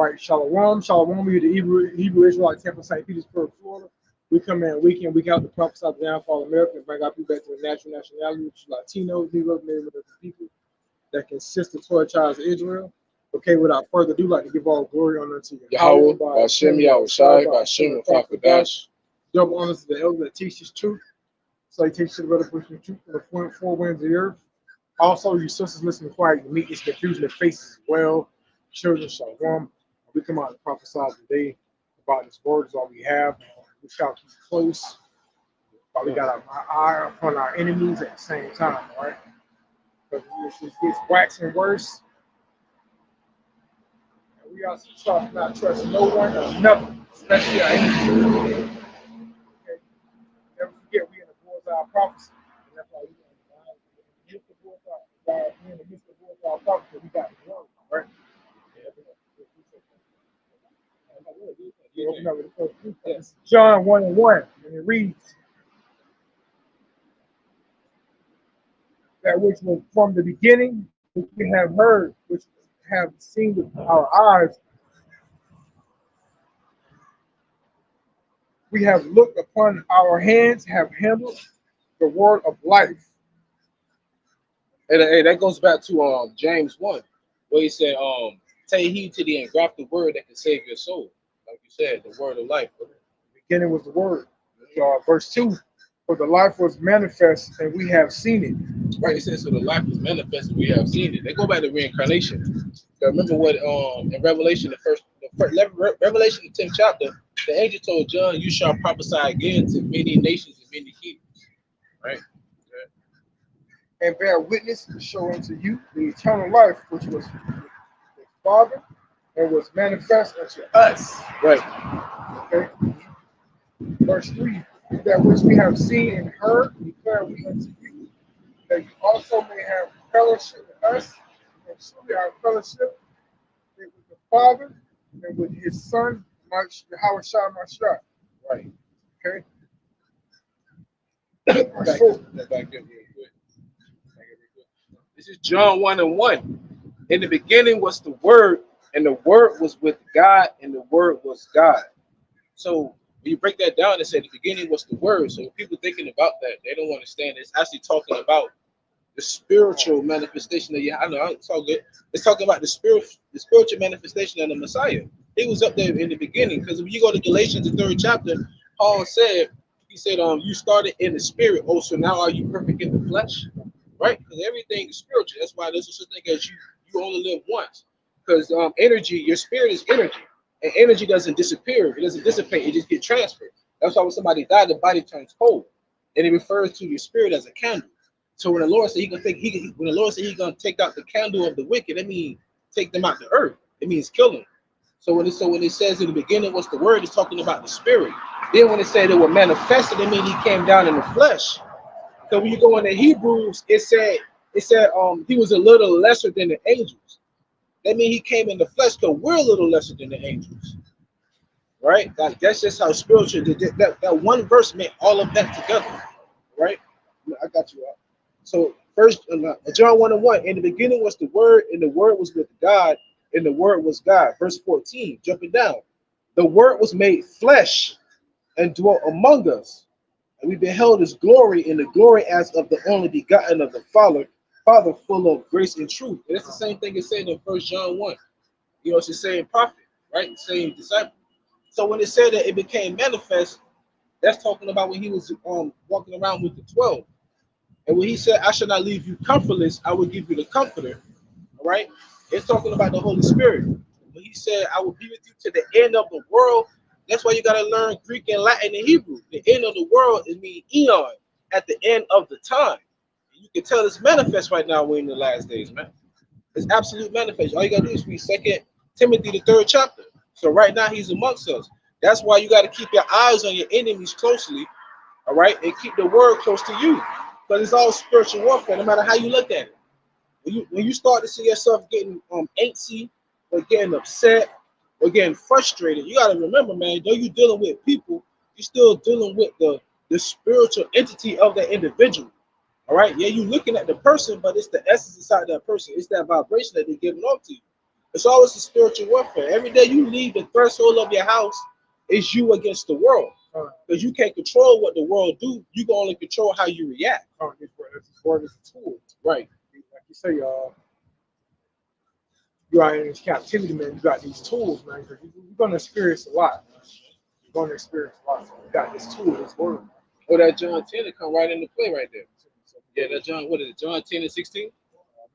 right, Shalom. Shalom, we the Hebrew Israelite Temple, St. Petersburg, Florida. We come in week in, week out to prophesy the downfall of America and bring our people back to the natural nationality, which is Latinos, Negroes, Native American people that consist of 12 tribes of Israel. Okay, without further ado, I'd like to give all glory on unto YAHAWAH, by Shem, YAHAWASHI, by Shem, and QADASH. Double honors to the elder that teaches truth. So he teaches the better pushing the truth from the four winds of the earth. Also, you sisters listen to quiet, you meet this confusion of faces as well. Children, shalom. We come out and prophesy today about this word is all we have. We shall keep close. But we got our eye upon our enemies at the same time, all right? Because it gets waxing worse. And we also try to not trust no one or nothing, especially our enemies. Okay? Never forget, we in the bullseye prophecy. And that's why we in the bullseye. We in the midst of bullseye prophecy, we got the word, all right? John 1:1, and it reads, that which was from the beginning, which we have heard, which have seen with our eyes, we have looked upon our hands, have handled the word of life. Hey, that goes back to James 1, where he said, take heed to the engrafted word that can save your soul. Like you said, the word of life. The beginning was the word. Verse 2, for the life was manifest and we have seen it. Right, it says, so the life was manifest and we have seen it. They go back to reincarnation. Remember what in Revelation, Revelation the 10th chapter, the angel told John, you shall prophesy again to many nations and many kingdoms. Right? Yeah. And bear witness to show unto you the eternal life which was the Father and was manifest unto us. Right. Okay. Verse 3, that which we have seen and heard, declare we unto you, that you also may have fellowship with us, and truly our fellowship with the Father and with his Son, YAHAWASHI Mashiach. Right. Okay. Back up real quick. This is John 1:1. In the beginning was the Word, and the Word was with God, and the Word was God. So when you break that down and say the beginning was the Word, so people thinking about that, they don't understand. It's actually talking about the spiritual manifestation of I know it's all good. It's talking about the spiritual manifestation of the Messiah. He was up there in the beginning, because when you go to Galatians, the 3rd chapter, Paul said, he said, you started in the spirit. Oh, so now are you perfect in the flesh? Right? Because everything is spiritual. That's why there's such a thing as you only live once. Because energy, your spirit is energy. And energy doesn't disappear. It doesn't dissipate. It just gets transferred. That's why when somebody died, the body turns cold. And it refers to your spirit as a candle. So when the Lord said when the Lord said he's gonna take out the candle of the wicked, that means take them out the earth. It means kill them. So when it says in the beginning was the word, it's talking about the spirit. Then when it said it was manifested, it means he came down in the flesh. So when you go into Hebrews, it said he was a little lesser than the angels. That means he came in the flesh, because we're a little lesser than the angels. Right? Like that's just how spiritual that one verse meant all of that together. Right? I got you out. So first John 1:1, in the beginning was the word, and the word was with God, and the word was God. Verse 14, jumping down. The word was made flesh and dwelt among us. And we beheld his glory, and the glory as of the only begotten of the Father, full of grace and truth. And it's the same thing it said in 1 John 1. You know, it's the same prophet, right? Same disciple. So when it said that it became manifest, that's talking about when he was walking around with the 12. And when he said, I shall not leave you comfortless, I will give you the comforter. All right? It's talking about the Holy Spirit. When he said, I will be with you to the end of the world, that's why you got to learn Greek and Latin and Hebrew. The end of the world, it means eon, at the end of the time. You can tell it's manifest right now. We're in the last days, man. It's absolute manifest. All you got to do is read 2 Timothy, the 3rd chapter. So right now, he's amongst us. That's why you got to keep your eyes on your enemies closely, all right? And keep the word close to you. Because it's all spiritual warfare, no matter how you look at it. When you start to see yourself getting antsy, or getting upset, or getting frustrated, you got to remember, man, though you're dealing with people, you're still dealing with the spiritual entity of that individual. All right? Yeah, you're looking at the person, but it's the essence inside that person. It's that vibration that they're giving off to you. It's always a spiritual warfare. Every day you leave the threshold of your house, it's you against the world. Because you can't control what the world do. You can only control how you react. This word is a tool. Right. Like you say, you are in this captivity, man. You got these tools, man. You're going to experience a lot. Man. You're going to experience a lot. So you got this tool, this word. Oh, that John 10 to come right into play right there. Yeah, that John, what is it? John 10 and 16?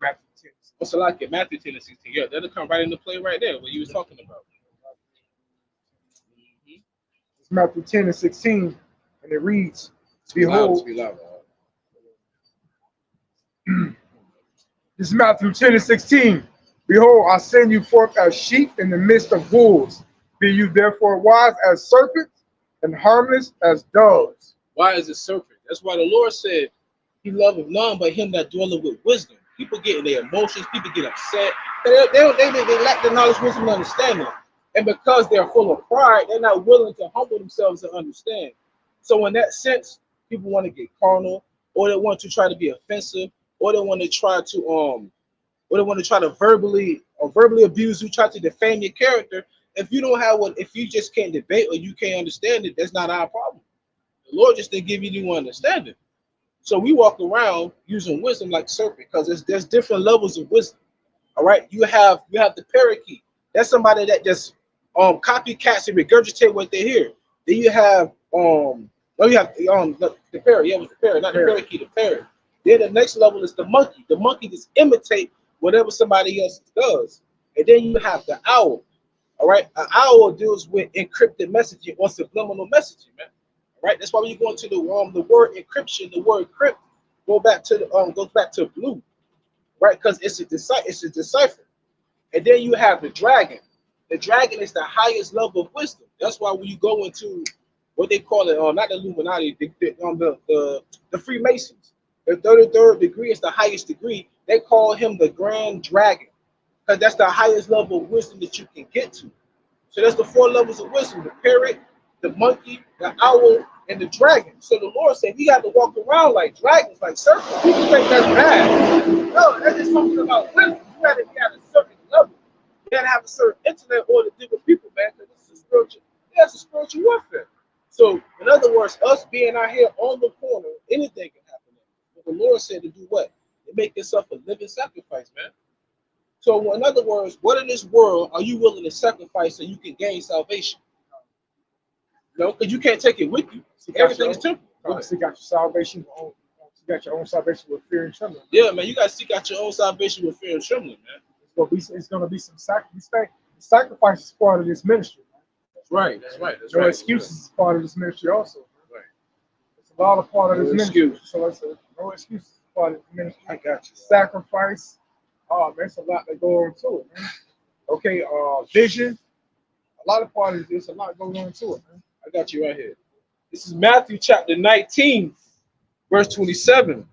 Matthew 10. What's it like? Matthew 10 and 16. Yeah, that'll come right into play right there. What you was talking about. It's Matthew 10 and 16, and it reads, "Behold." This is Matthew 10 and 16. "Behold, I send you forth as sheep in the midst of wolves. Be you therefore wise as serpents and harmless as doves." Why is it serpent? That's why the Lord said he loveth none but him that dwelleth with wisdom. People get in their emotions, people get upset. They lack the knowledge, wisdom, and understanding. And because they're full of pride, they're not willing to humble themselves and understand. So in that sense, people want to get carnal, or they want to try to be offensive, or they want to try to verbally abuse you, try to defame your character. If you don't have if you just can't debate or you can't understand it, that's not our problem. The Lord just didn't give you any understanding. So we walk around using wisdom like serpent, because there's different levels of wisdom. All right, you have the parakeet. That's somebody that just copycats and regurgitate what they hear. Then you have the parrot. Yeah, it was the parrot, not the parakeet, the parrot. Then the next level is the monkey. The monkey just imitate whatever somebody else does. And then you have the owl. All right, an owl deals with encrypted messaging or subliminal messaging, man. All right, that's why when you go into the word encryption, the word crypt goes back to blue, right? Because it's a decipher. And then you have the dragon. The dragon is the highest level of wisdom. That's why when you go into what they call it, not the Illuminati, the Freemasons, the 33rd degree is the highest degree. They call him the Grand Dragon, because that's the highest level of wisdom that you can get to. So that's the 4 levels of wisdom: the parrot, the monkey, the owl, and the dragon. So the Lord said we got to walk around like dragons, like serpents. People think that's bad. No, that's just something about wisdom. You got to be at a certain level. You got to have a certain intellect or to deal with people, man, because this is spiritual. Yeah, it's a spiritual warfare. So, in other words, us being out here on the corner, anything can happen. But the Lord said to do what? To make yourself a living sacrifice, man. So, in other words, what in this world are you willing to sacrifice so you can gain salvation? No, because you can't take it with you. Everything is temporal. You seek out your salvation. You got your own salvation with fear and trembling. Yeah, man, you got to seek out your own salvation with fear and trembling, man. It's going to be some sacrifice. Sacrifice is part of this ministry. That's right. That's right. That's no right. excuses is part of this ministry also. Right. It's a lot of part of this ministry. Excuse. So it's no excuses is part of the ministry. I got you. Sacrifice. Oh, man, it's a lot that goes on to it, man. Okay, vision. A lot of part of this, a lot goes on to it, man. I got you right here. This is Matthew chapter 19, verse 27.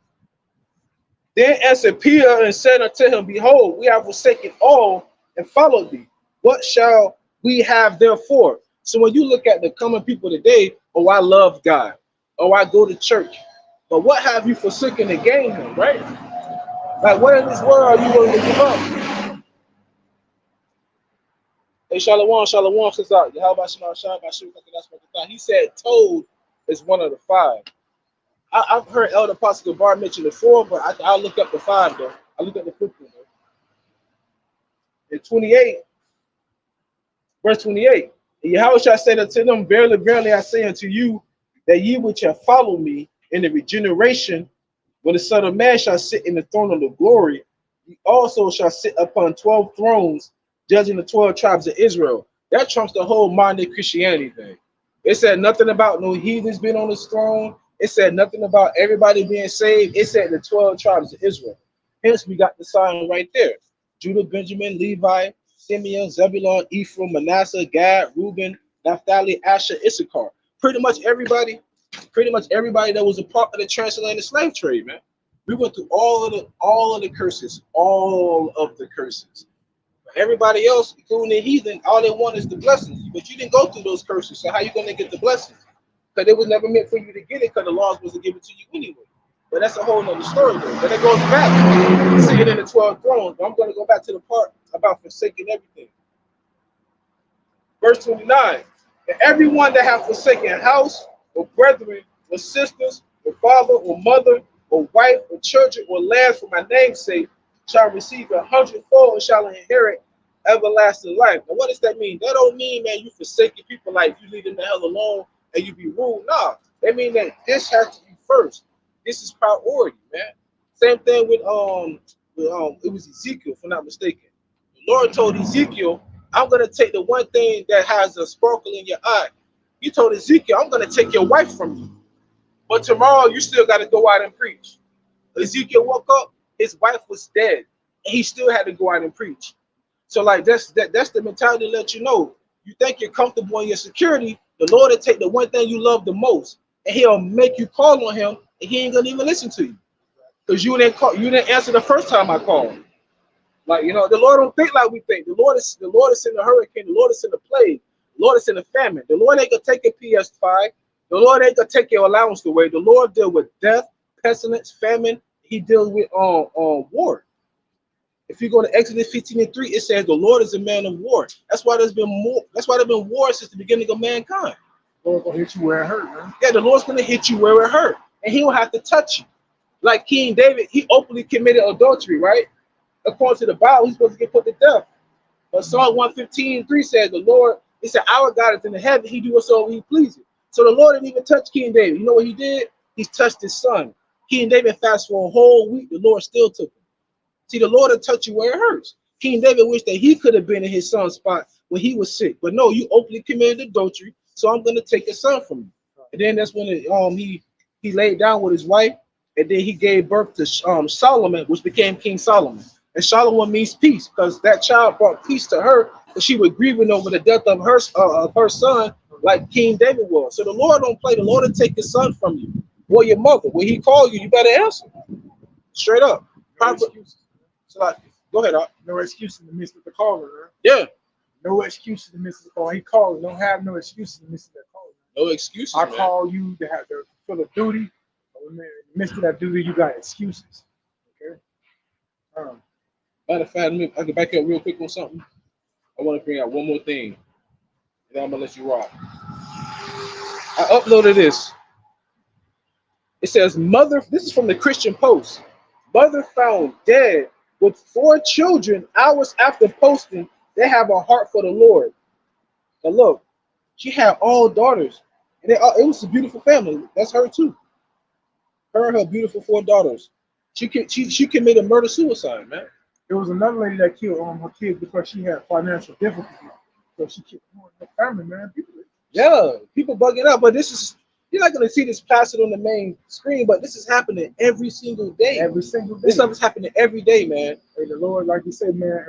Then answered Peter and said unto him, Behold, we have forsaken all and followed thee. What shall we have therefore? So when you look at the common people today, oh, I love God. Oh, I go to church. But what have you forsaken to gain him, right? Like, what in this world are you willing to give up? Hey, Shalom, says out. He said toad is one of the 5. I've heard Elder Apostle Gabar mention the 4, but I'll look up the 5 though. I'll look up the 5th one though. In 28, verse 28, and Yahawashi said unto them, Verily, verily, I say unto you, that ye which have followed me in the regeneration, when the Son of Man shall sit in the throne of the glory, he also shall sit upon 12 thrones, judging the 12 tribes of Israel. That trumps the whole modern Christianity thing. It said nothing about no heathens being on his throne. It said nothing about everybody being saved. It said the 12 tribes of Israel. Hence, we got the sign right there. Judah, Benjamin, Levi, Simeon, Zebulun, Ephraim, Manasseh, Gad, Reuben, Naphtali, Asher, Issachar. Pretty much everybody that was a part of the transatlantic slave trade, man. We went through all of the curses. Everybody else, including the heathen, all they want is the blessings. But you didn't go through those curses, so how you going to get the blessings? Because it was never meant for you to get it, because the laws was to give it to you anyway. But that's a whole nother story though. But it goes back, sitting in the 12 thrones. But I'm going to go back to the part about forsaking everything. Verse 29. And everyone that hath forsaken house, or brethren, or sisters, or father, or mother, or wife, or children, or land for my name's sake, shall receive 100-fold and shall inherit everlasting life. Now, what does that mean? That don't mean, man, you forsaking people like you leave them the hell alone and you be rude. Nah, that mean that this has to be first. This is priority, man. Same thing with it was Ezekiel, if I'm not mistaken. The Lord told Ezekiel, I'm gonna take the one thing that has a sparkle in your eye. He told Ezekiel, I'm gonna take your wife from you, but tomorrow you still got to go out and preach. Ezekiel woke up, his wife was dead, and he still had to go out and preach. So like that's the mentality to let you know. You think you're comfortable in your security, the Lord will take the one thing you love the most, and he'll make you call on him, and he ain't gonna even listen to you. Because you didn't answer the first time I called. Like, you know, the Lord don't think like we think. The Lord is in a hurricane, the Lord is in a plague, the Lord is in a famine. The Lord ain't gonna take a PS5, the Lord ain't gonna take your allowance away. The Lord deal with death, pestilence, famine, he deals with war. If you go to Exodus 15:3, it says the Lord is a man of war. That's why there's been war since the beginning of mankind. The Lord's gonna hit you where it hurt, man. Yeah, the Lord's gonna hit you where it hurt, and he don't have to touch you. Like King David, he openly committed adultery, right? According to the Bible, he's supposed to get put to death. But Psalm 115:3 says the Lord, he said, our God is in the heaven, he do whatsoever he pleases. So the Lord didn't even touch King David. You know what he did? He touched his son. King David fasted for a whole week, the Lord still took him. See, the Lord will touch you where it hurts. King David wished that he could have been in his son's spot when he was sick. But no, you openly committed adultery, so I'm going to take your son from you. And then that's when he laid down with his wife, and then he gave birth to Solomon, which became King Solomon. And Solomon means peace, because that child brought peace to her, because she was grieving over the death of her son, like King David was. So the Lord don't play. The Lord will take his son from you, or your mother. When he called you, you better answer. Straight up. No excuses. So like, go ahead, No excuses in the midst of the caller, man. Yeah. No excuses in the midst of the call. He called. Don't have no excuses in the midst of that call. No excuses. I man. call you to have to fulfill a duty. In the midst of that duty, you got excuses. Okay. Matter of fact, I can back up real quick on something. I want to bring out one more thing, and then I'm gonna let you rock. I uploaded this. It says, "Mother." This is from the Christian Post. Mother found dead with 4 children hours after posting. They have a heart for the Lord. Now look, she had all daughters, and it was a beautiful family. That's her too. Her and her beautiful 4 daughters. She committed murder-suicide, man. There was another lady that killed her kids because she had financial difficulties. So she killed her family, man. People bugging out, but this is, you're not going to see this plastered on the main screen, but this is happening every single day. Every single day. This stuff is happening every day, man. Hey, the Lord, like you said, man,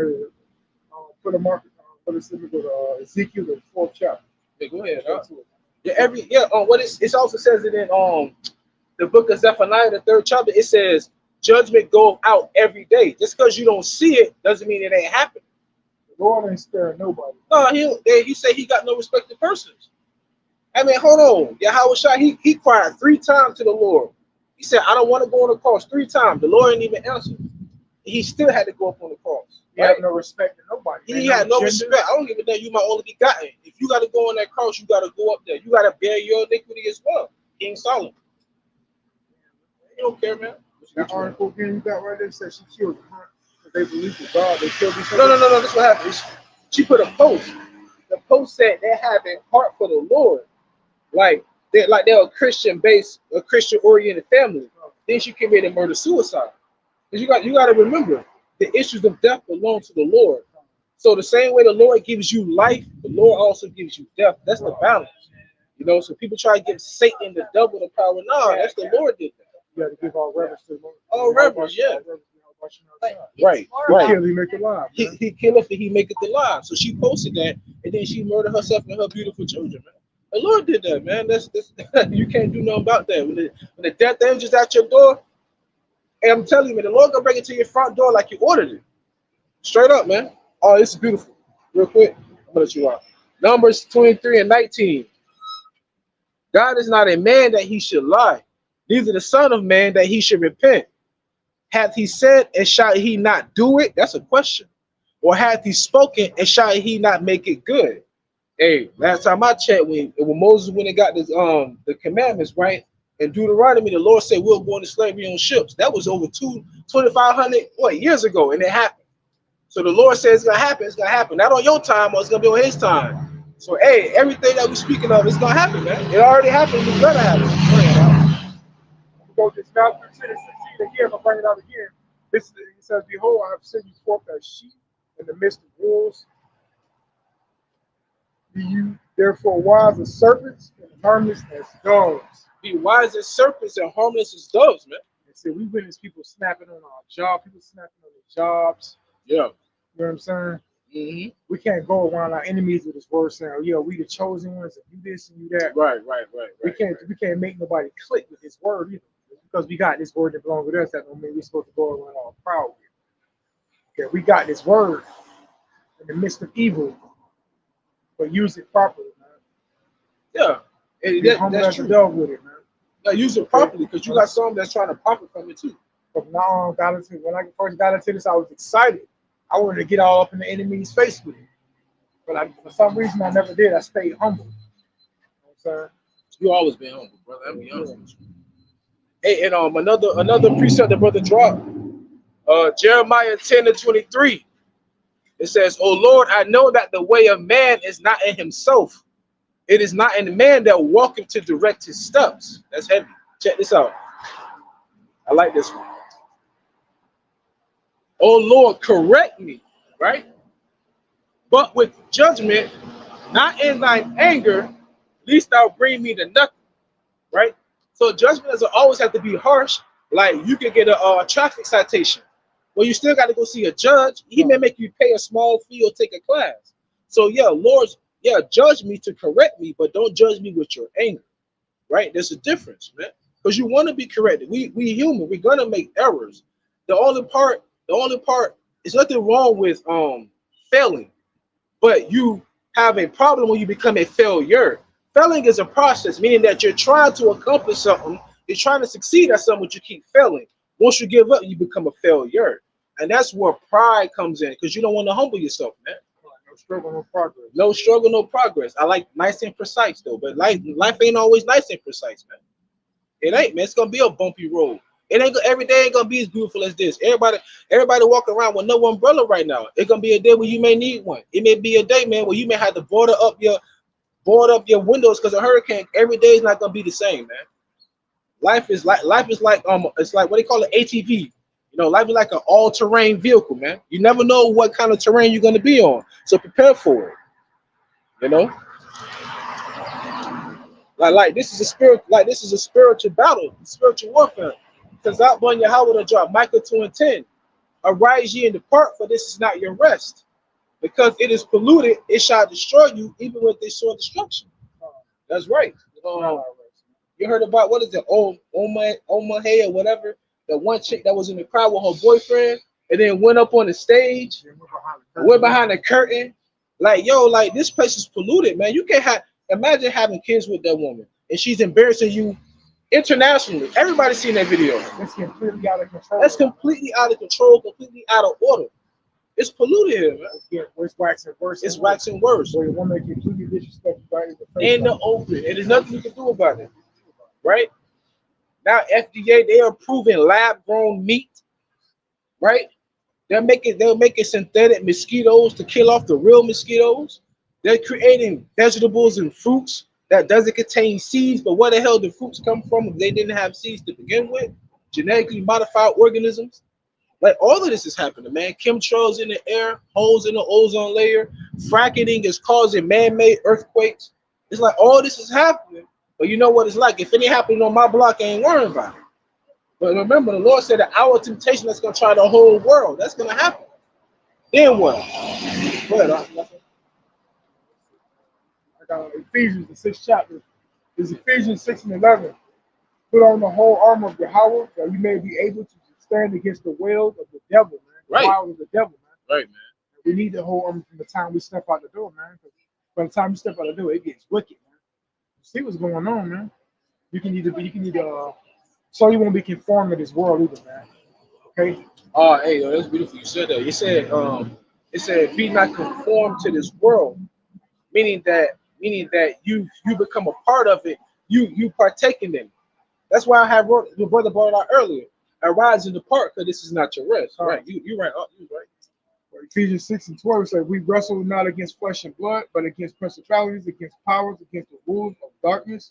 put a mark, put a Ezekiel, the 4th chapter. Yeah, go ahead. It also says it in the book of Zephaniah, the 3rd chapter. It says judgment goes out every day. Just because you don't see it doesn't mean it ain't happening. The Lord ain't sparing nobody. No, he said he got no respect to persons. I mean, hold on. YAHAWASHI, he cried 3 times to the Lord. He said, I don't want to go on the cross 3 times. The Lord didn't even answer. He still had to go up on the cross. He had no respect to nobody. He had no respect. I don't even know you my only begotten. If you got to go on that cross, you got to go up there. You got to bear your iniquity as well. King Solomon. You don't care, man. That article again you got right there said she killed them. They believe in God. They killed each other. No. This is what happened. She put a post. The post said they have a heart for the Lord. Like they're a Christian-based, a Christian-oriented family. Then she committed murder-suicide. Because you got to remember, the issues of death belong to the Lord. So the same way the Lord gives you life, the Lord also gives you death. That's the balance. You know, so people try to give Satan the double the power. No, that's the Lord did that. You got to give all reverence to the Lord. All reverence, yeah. Right. He kill, he make it alive. He killeth and he maketh it alive. So she posted that, and then she murdered herself and her beautiful children, man. The Lord did that, man. That's you can't do nothing about that. When the death angel's at your door, and I'm telling you, man, the Lord gonna bring it to your front door like you ordered it. Straight up, man. Oh, this is beautiful. Real quick, I'm gonna let you out. Numbers 23 and 19. God is not a man that he should lie, neither the Son of Man that he should repent. Hath he said, and shall he not do it? That's a question. Or hath he spoken, and shall he not make it good? Hey, last time I checked, when Moses went and got this the commandments, right? In Deuteronomy, the Lord said we'll go into slavery on ships. That was over 2,500 years ago, and it happened. So the Lord says it's gonna happen. It's gonna happen. Not on your time, or it's gonna be on His time. So hey, everything that we're speaking of is gonna happen, man. It already happened. It's gonna happen. Go to Matthew 10 and 16 again. I'll bring it out again. This it says, "Behold, I have sent you forth as sheep in the midst of wolves. Be you therefore wise as serpents and harmless as doves." Be wise as serpents and harmless as doves, man. And so we witness people snapping on our job, people snapping on their jobs. Yeah. You know what I'm saying? Mm-hmm. We can't go around our enemies with this word saying, "Oh, yeah, we the chosen ones, and do this and do that." Right. We can't make nobody click with His word either. Because we got this word that belongs with us, that don't mean we're supposed to go around all proud with it. Okay, we got this word in the midst of evil, but use it properly, man. Yeah, that's true. Dog with it, man. Yeah, use it properly, because you got some that's trying to profit from it too. But now on, when I first got into this, I was excited. I wanted to get all up in the enemy's face with it. But for some reason, I never did. I stayed humble. You know what I'm saying? You always been humble, brother. I'm be honest with you. Hey, and another precept that brother dropped, Jeremiah 10 and 23. It says, "O Lord, I know that the way of man is not in himself. It is not in man that walketh to direct his steps." That's heavy. Check this out. I like this one. "O Lord, correct me," right? "But with judgment, not in thine anger, lest thou bring me to nothing," right? So judgment doesn't always have to be harsh. Like you can get a traffic citation. Well, you still got to go see a judge. He may make you pay a small fee or take a class. So yeah, Lord, yeah, judge me to correct me, but don't judge me with your anger, right? There's a difference, man. Because you want to be corrected. We human. We're gonna make errors. The only part is nothing wrong with failing, but you have a problem when you become a failure. Failing is a process, meaning that you're trying to accomplish something, you're trying to succeed at something, but you keep failing. Once you give up, you become a failure. And that's where pride comes in, because you don't want to humble yourself, man. No struggle, no progress. No struggle, no progress. I like nice and precise, though, but life ain't always nice and precise, man. It ain't, man. It's going to be a bumpy road. It ain't every day ain't going to be as beautiful as this. Everybody walking around with no umbrella right now. It's going to be a day where you may need one. It may be a day, man, where you may have to board up your windows because of a hurricane. Every day is not gonna be the same, man. Life is like it's like what they call an ATV. You know, life is like an all-terrain vehicle, man. You never know what kind of terrain you're gonna be on, so prepare for it. You know, like this is a spiritual battle, spiritual warfare. Because out on YAHAWAH drop Micah 2 and 10. "Arise ye and depart, for this is not your rest. Because it is polluted, it shall destroy you, even when they saw destruction." That's right. You heard about, what is it, Omahe or whatever? The one chick that was in the crowd with her boyfriend, and then went up on the stage, went behind the curtain. Like, yo, like this place is polluted, man. You can't imagine having kids with that woman, and she's embarrassing you internationally. Everybody's seen that video. It's completely out of control. That's completely out of control, completely out of order. It's polluted here, man. It's waxing worse. It's waxing worse. So the woman completely disrespected right in the face. In the open, and there's nothing you can do about it, right? Now FDA, they are approving lab-grown meat, right? They're making synthetic mosquitoes to kill off the real mosquitoes. They're creating vegetables and fruits that doesn't contain seeds, but where the hell did fruits come from if they didn't have seeds to begin with? Genetically modified organisms. Like, all of this is happening, man. Chemtrails in the air, holes in the ozone layer, fracking is causing man-made earthquakes. It's like all this is happening, but you know what it's like. If it ain't happening on my block, I ain't worrying about it. But remember, the Lord said that our temptation that's gonna try the whole world. That's gonna happen. Then what? Go ahead, I got Ephesians, the 6th chapter. It's Ephesians 6 and 11. "Put on the whole armor of YAHAWAH, that you may be able to stand against the wiles of the devil," man. Right. The wiles of the devil, man. Right, man. We need the whole armor from the time we step out the door, man. By the time you step out the door, it gets wicked, man. You see what's going on, man. You can either So you won't be conformed to this world either, man. Okay? Oh, hey, yo, that's beautiful. You said that. It said, be not conformed to this world, meaning that you become a part of it. You partake in it. That's why I have wrote, your brother brought it out earlier. Arise and depart, because this is not your rest. Right? You right. Oh, you right. Ephesians 6:12 says, we wrestle not against flesh and blood, but against principalities, against powers, against the rulers of darkness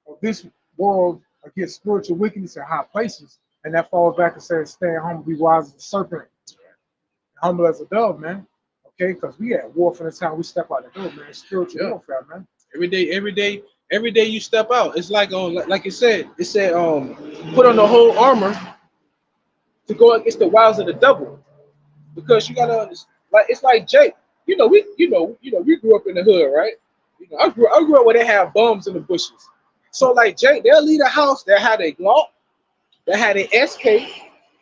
of this world, against spiritual wickedness in high places. And that falls back and says, stay at home, be wise as a serpent, humble as a dove, man. Okay, because we at war from the time we step out the door, man. Spiritual warfare, man. Every day you step out. It's like like it said, put on the whole armor to go against the wiles of the devil. Because you gotta understand, like it's like Jake. We grew up in the hood, right? I grew up where they have bums in the bushes. So like Jake, they'll leave a house that had a Glock, that had an SK,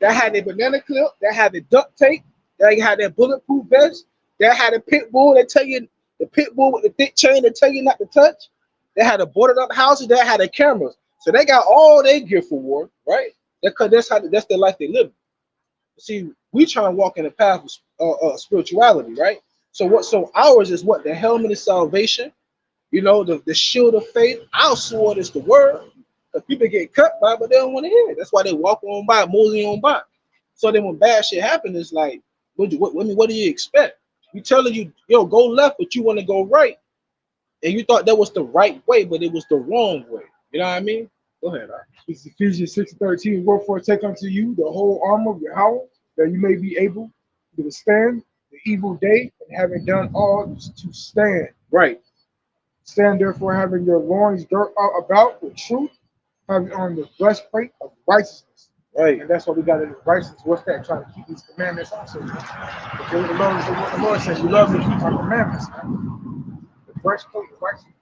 that had a banana clip, that had a duct tape, that had a bulletproof vest, that had a pit bull that tell you the pit bull with the thick chain that tell you not to touch. They had a boarded up houses that had a cameras. So they got all their gear for war, right? That's the life they live. See, we try to walk in the path of spirituality, right? So ours is what? The helmet of salvation, the shield of faith. Our sword is the word. Because people get cut by it, but they don't want to hear it. That's why they walk on by, mosey on by. So then when bad shit happens, it's like, what do you expect? We telling you, yo, go left, but you want to go right. And you thought that was the right way, but it was the wrong way. You know what I mean? Go ahead. It's Ephesians 6:13. Wherefore take unto you the whole armor of YAHAWAH, that you may be able to withstand the evil day, and having done all to stand. Right. Stand therefore, having your loins girt about with truth, having on the breastplate of righteousness. Right. And that's what we got in righteousness. What's that? Trying to keep these commandments also. Okay, what the Lord says, you love me, keep my commandments, man. The breastplate of righteousness.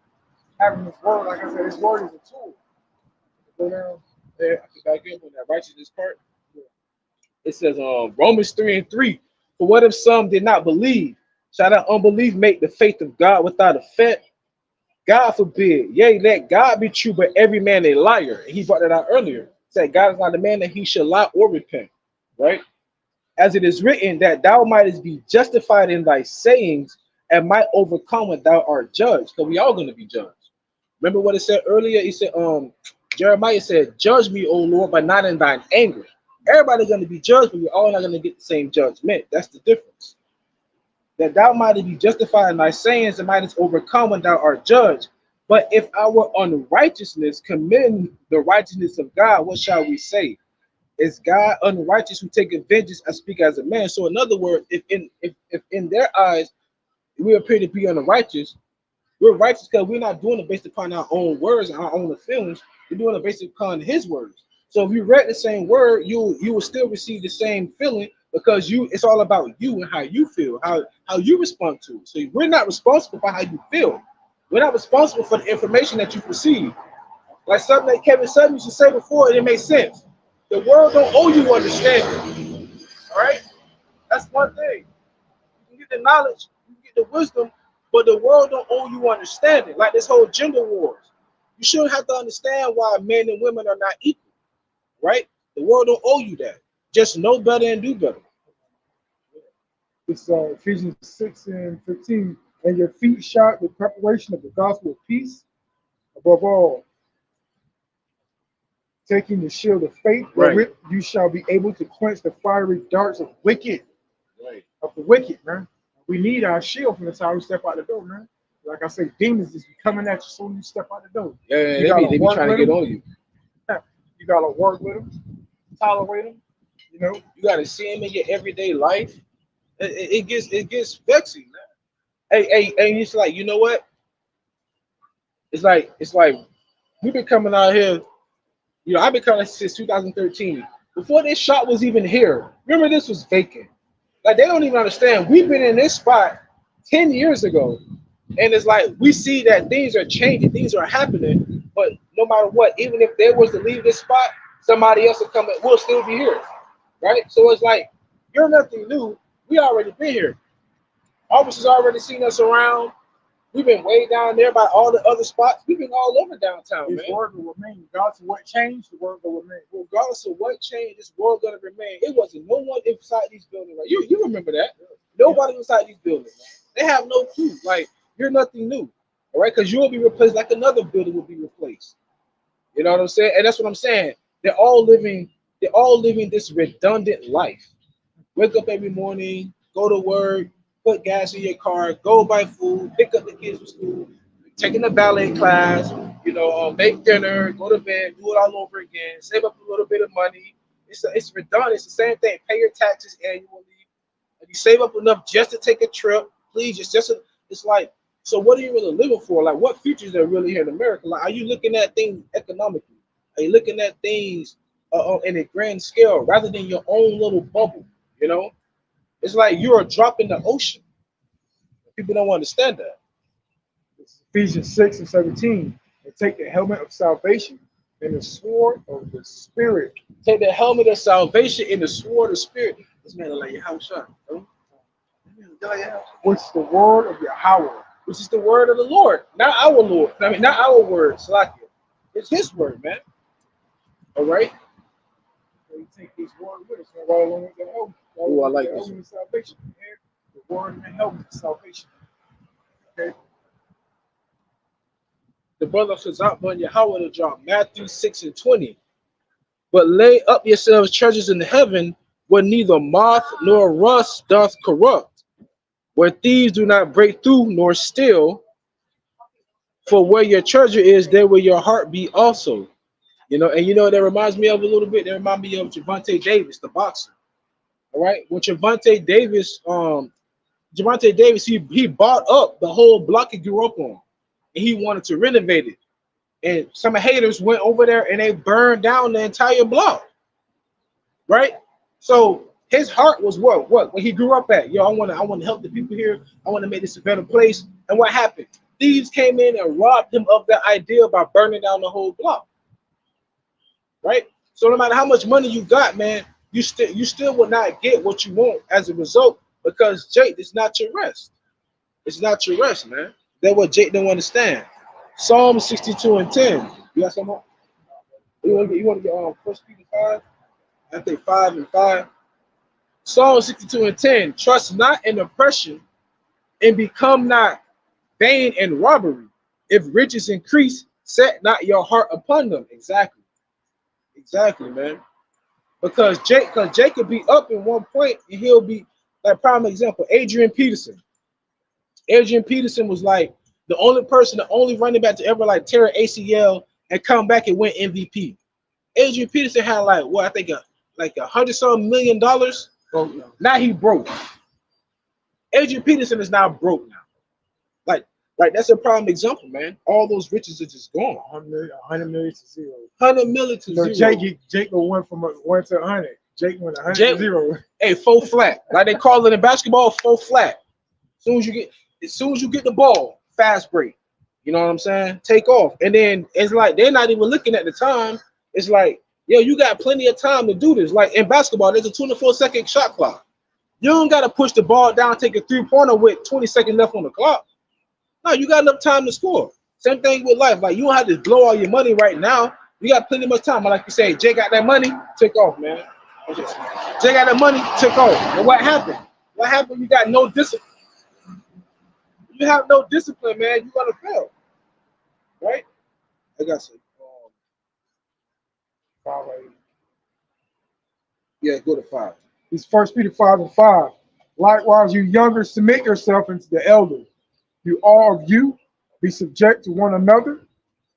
Having this word, like I said, this word is a tool. Go down. Yeah, I back up on that righteousness part. It says Romans 3:3. For what if some did not believe? Shall that unbelief make the faith of God without effect? God forbid. Yea, let God be true, but every man a liar. He brought that out earlier. Said God is not a man that he should lie or repent. Right? As it is written, that thou mightest be justified in thy sayings and might overcome when thou art judged. Because we all going to be judged. Remember what it said earlier? He said, Jeremiah said, judge me, O Lord, but not in thine anger. Everybody's going to be judged, but we're all not going to get the same judgment. That's the difference. That thou mightest be justified in thy sayings and mightest overcome when thou art judged. But if our unrighteousness commend the righteousness of God, what shall we say? Is God unrighteous who taketh vengeance and speak as a man? So in other words, if in their eyes we appear to be unrighteous, we're righteous because we're not doing it based upon our own words and our own feelings. We're doing it based upon his words. So if you read the same word, you will still receive the same feeling because it's all about you and how you feel, how you respond to it. So we're not responsible for how you feel. We're not responsible for the information that you perceive. Like something that Kevin Sutton used to say before, and it makes sense. The world don't owe you understanding. All right? That's one thing. You can get the knowledge, you can get the wisdom, but the world don't owe you understanding. Like this whole gender wars. You shouldn't have to understand why men and women are not equal. Right? The world don't owe you that. Just know better and do better. It's Ephesians 6:15. And your feet shod with preparation of the gospel of peace. Above all, taking the shield of faith, wherewith you shall be able to quench the fiery darts of wicked. Right. Of the wicked, man. We need our shield from the time we step out the door, man. Like I say, demons just be coming at you as soon as you step out the door. Yeah, they be trying to get on you. You gotta work with them, tolerate them. You got to see them in your everyday life. It gets vexing, man. Hey, it's like, you know what? It's like we've been coming out here. I've been coming since 2013. Before this shop was even here. Remember, this was vacant. Like, they don't even understand. We've been in this spot 10 years ago. And it's like, we see that things are changing, things are happening. But no matter what, even if they was to leave this spot, somebody else will come and we'll still be here. Right? So it's like, you're nothing new. We already been here. Officers already seen us around. We've been way down there by all the other spots. We've been all over downtown, His man. word will remain. Regardless of what changed, the word will remain. Regardless of what changed, this world gonna remain. It wasn't no one inside these buildings. Like you remember that? Nobody inside these buildings. Man. They have no clue. Like you're nothing new, all right? Because you will be replaced like another building will be replaced. You know what I'm saying? And that's what I'm saying. They're all living this redundant life. Wake up every morning, go to work, put gas in your car, go buy food, pick up the kids from school, taking a ballet class, make dinner, go to bed, do it all over again, save up a little bit of money. It's redundant. It's the same thing. Pay your taxes annually. And you save up enough just to take a trip, please. It's like, so what are you really living for? Like, what futures are really here in America? Like, are you looking at things economically? Are you looking at things in a grand scale rather than your own little bubble? You know, it's like you're a drop in the ocean. People don't understand that. Ephesians 6:17. And take the helmet of salvation and the sword of the Spirit. Take the helmet of salvation and the sword of spirit. This man like YAHAWASHI. Which is the word of YAHAWAH. Which is the word of the Lord, not our Lord. I mean, not our word, Salakia. It's His word, man. All right. So you take these words with us, and right along with the helmet. Oh, I like this. Salvation. The word and the helmet of salvation. Okay. The brother Chazatman Yahweh to drop Matthew 6:20. But lay up yourselves treasures in heaven, where neither moth nor rust doth corrupt, where thieves do not break through nor steal. For where your treasure is, there will your heart be also. And that reminds me of a little bit. That reminds me of Gervonta Davis, the boxer. All right, when Gervonta Davis, he bought up the whole block he grew up on, and he wanted to renovate it. And some haters went over there and they burned down the entire block. Right? So his heart was what where he grew up at. I want to help the people here. I want to make this a better place. And what happened? Thieves came in and robbed him of the idea by burning down the whole block. Right? So no matter how much money you got, man, you still will not get what you want as a result, because Jake, it's not your rest. It's not your rest, man. That's what Jake don't understand. Psalm 62:10. You got some more? You want to get 1 Peter 5? I think 5 and 5. Psalm 62:10. Trust not in oppression, and become not vain in robbery. If riches increase, set not your heart upon them. Exactly, man. Because Jake could be up in one point and he'll be like, prime example, Adrian Peterson. Adrian Peterson was like the only running back to ever like tear ACL and come back and win MVP. Adrian Peterson had like I think $100-some million. Oh, now he broke. Adrian Peterson is now broke now. Like that's a prime example, man. All those riches are just gone. 100 million to 0. 100 million to 0. Jake went from 1 to 100. Jake went 100 to 0. Hey, 4 flat. Like they call it in basketball, 4 flat. As soon as you get the ball, fast break. You know what I'm saying? Take off. And then it's like they're not even looking at the time. It's like, yo, you got plenty of time to do this. Like in basketball, there's a 24-second shot clock. You don't got to push the ball down, take a 3-pointer with 20 seconds left on the clock. No, you got enough time to score. Same thing with life. Like you don't have to blow all your money right now. You got plenty much time. But like you say, Jay got that money, take off, man. Jay got that money, take off. And what happened? What happened? You got no discipline. You have no discipline, man. You're gonna fail. Right? I got some. Yeah, go to 5. It's 1 Peter 5 and 5. Likewise, you younger, submit yourself unto the elders. You all of you be subject to one another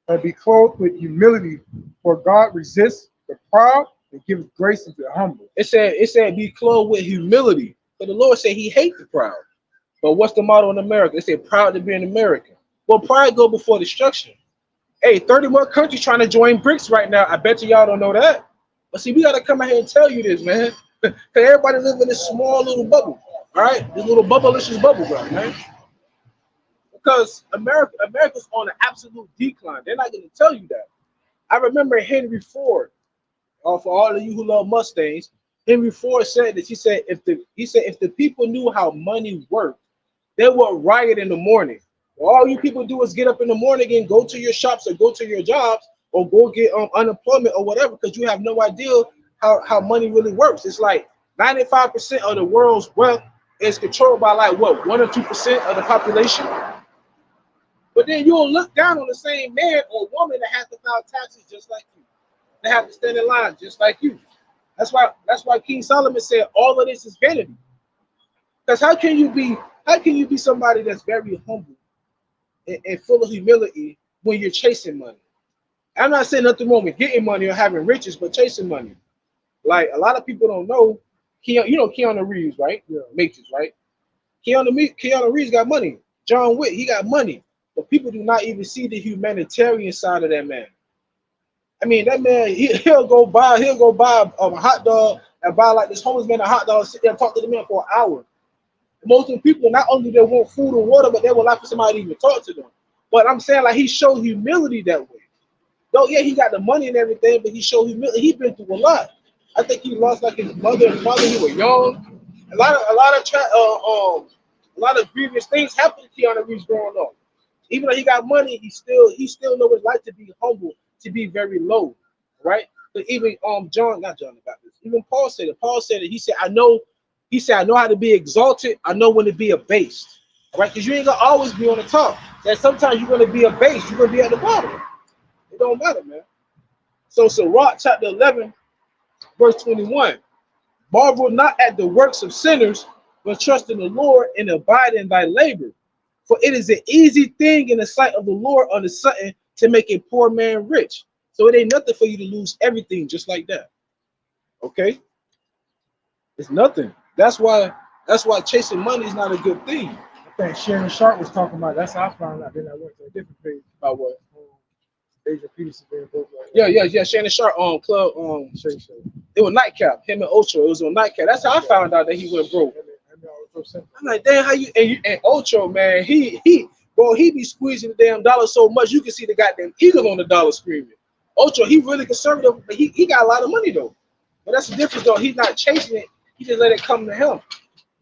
and be clothed with humility, for God resists the proud and gives grace unto the humble. It said be clothed with humility. But the Lord said he hates the proud. But what's the motto in America? It said proud to be an American. Well, pride go before destruction. Hey, 31 countries trying to join BRICS right now. I bet y'all don't know that. But see, we got to come out here and tell you this, man. Because everybody live in this small little bubble. All right? This little bubblicious bubble, man. Because America's on an absolute decline. They're not going to tell you that. I remember Henry Ford, for all of you who love Mustangs, Henry Ford said that he said if the people knew how money worked, they would riot in the morning. All you people do is get up in the morning and go to your shops or go to your jobs or go get unemployment or whatever, because you have no idea how money really works. It's like 95% of the world's wealth is controlled by like what, 1 or 2% of the population. But then you'll look down on the same man or woman that has to file taxes just like you. They have to stand in line just like you. That's why King Solomon said all of this is vanity. Because how can you be somebody that's very humble and full of humility when you're chasing money? I'm not saying nothing wrong with getting money or having riches, but chasing money. Like a lot of people don't know, you know Keanu Reeves, right? Yeah. Matrix, right? Keanu Reeves got money. John Wick, he got money. But people do not even see the humanitarian side of that man. I mean, that man, he'll go buy a hot dog and buy like this homeless man a hot dog, sit there and talk to the man for an hour. And most of the people, not only they want food and water, but they would like for somebody to even talk to them. But I'm saying, like, he showed humility that way. Though, yeah, he got the money and everything, but he showed humility. He's been through a lot. I think he lost like his mother and father. He was young. A lot of grievous things happened to Keanu Reeves growing up. Even though he got money, he still knows what it's like to be humble, to be very low, right? But even not John the Baptist, even Paul said it. Paul said it. He said, I know how to be exalted. I know when to be abased. All right, because you ain't gonna always be on the top. That sometimes you're gonna be abased. You're gonna be at the bottom. It don't matter, man. So Sirach chapter 11, verse 21. Marvel not at the works of sinners, but trust in the Lord and abide in thy labor. For it is an easy thing in the sight of the Lord on the sudden to make a poor man rich. So it ain't nothing for you to lose everything just like that. Okay? It's nothing. That's why chasing money is not a good thing. I think Shannon Sharp was talking about. That's how I found out. Then I went to a different page. About what? Adrian Peterson being broke. Yeah. Shannon Sharp club. It was Nightcap. Him and Ocho. It was on Nightcap. That's how I found out that he went broke. I'm like, damn, how you and Ocho, man, he be squeezing the damn dollar so much you can see the goddamn eagle on the dollar screaming. Ocho, he really conservative, but he got a lot of money though. But that's the difference though. He's not chasing it. He just let it come to him.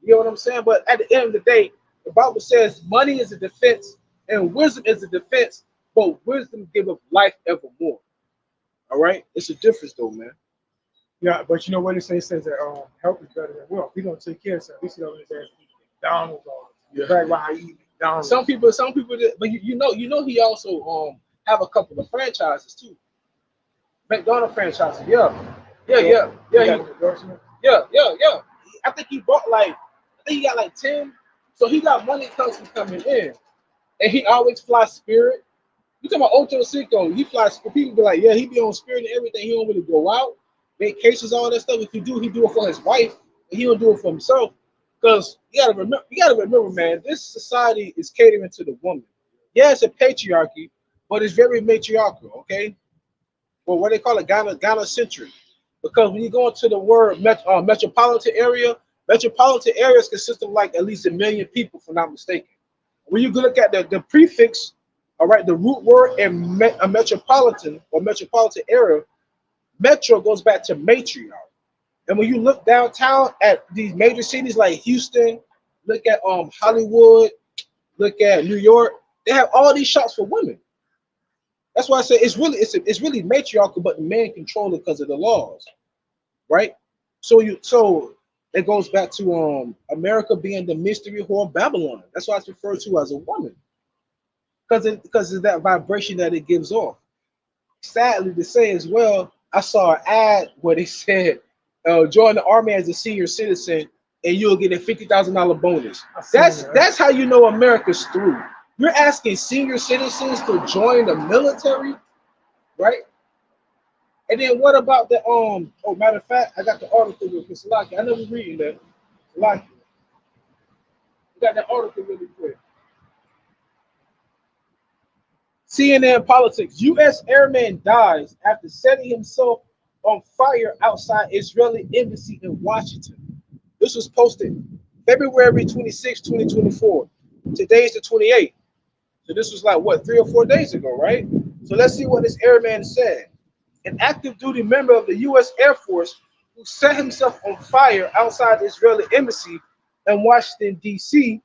You know what I'm saying? But at the end of the day, the Bible says money is a defense and wisdom is a defense, but wisdom giveth life evermore. All right? It's a difference though, man. Yeah, but you know what it says? It says that health is better than wealth. We don't take care of something. We sit over there and eat McDonald's all the time. Right, why I eat McDonald's. Some people but you know he also have a couple of franchises too. McDonald's franchises, yeah. I think he bought he got like 10. So he got money constantly coming in. And he always flies Spirit. You talking about Ocho Cinco, he flies, people be like, yeah, he be on Spirit and everything. He don't really go out, vacations, all that stuff. If he do it for his wife, and he don't do it for himself. Because you gotta remember, man, this society is catering to the woman. Yeah, it's a patriarchy, but it's very matriarchal, okay? Well, what they call it, gynocentric. Because when you go into the word metropolitan areas consist of like at least 1 million people, if I'm not mistaken. When you look at the prefix, all right, the root word in a metropolitan area, metro goes back to matriarch. And when you look downtown at these major cities like Houston, look at Hollywood, look at New York, they have all these shops for women. That's why I say it's really matriarchal, but the man control it because of the laws, right? So it goes back to America being the mystery whore Babylon. That's why it's referred to as a woman, because of that vibration that it gives off. Sadly to say as well, I saw an ad where they said, join the army as a senior citizen and you'll get a $50,000 bonus. That's how you know America's through. You're asking senior citizens to join the military, right? And then what about the matter of fact, I got the article with Mr. Lockie. I know we're reading that. Lockie. We got that article really quick. CNN politics. U.S. airman dies after setting himself on fire outside Israeli embassy in Washington. This was posted February 26, 2024. Today's the 28th. So this was like, what, 3 or 4 days ago, right? So let's see what this airman said. An active duty member of the U.S. Air Force who set himself on fire outside the Israeli embassy in Washington, D.C.,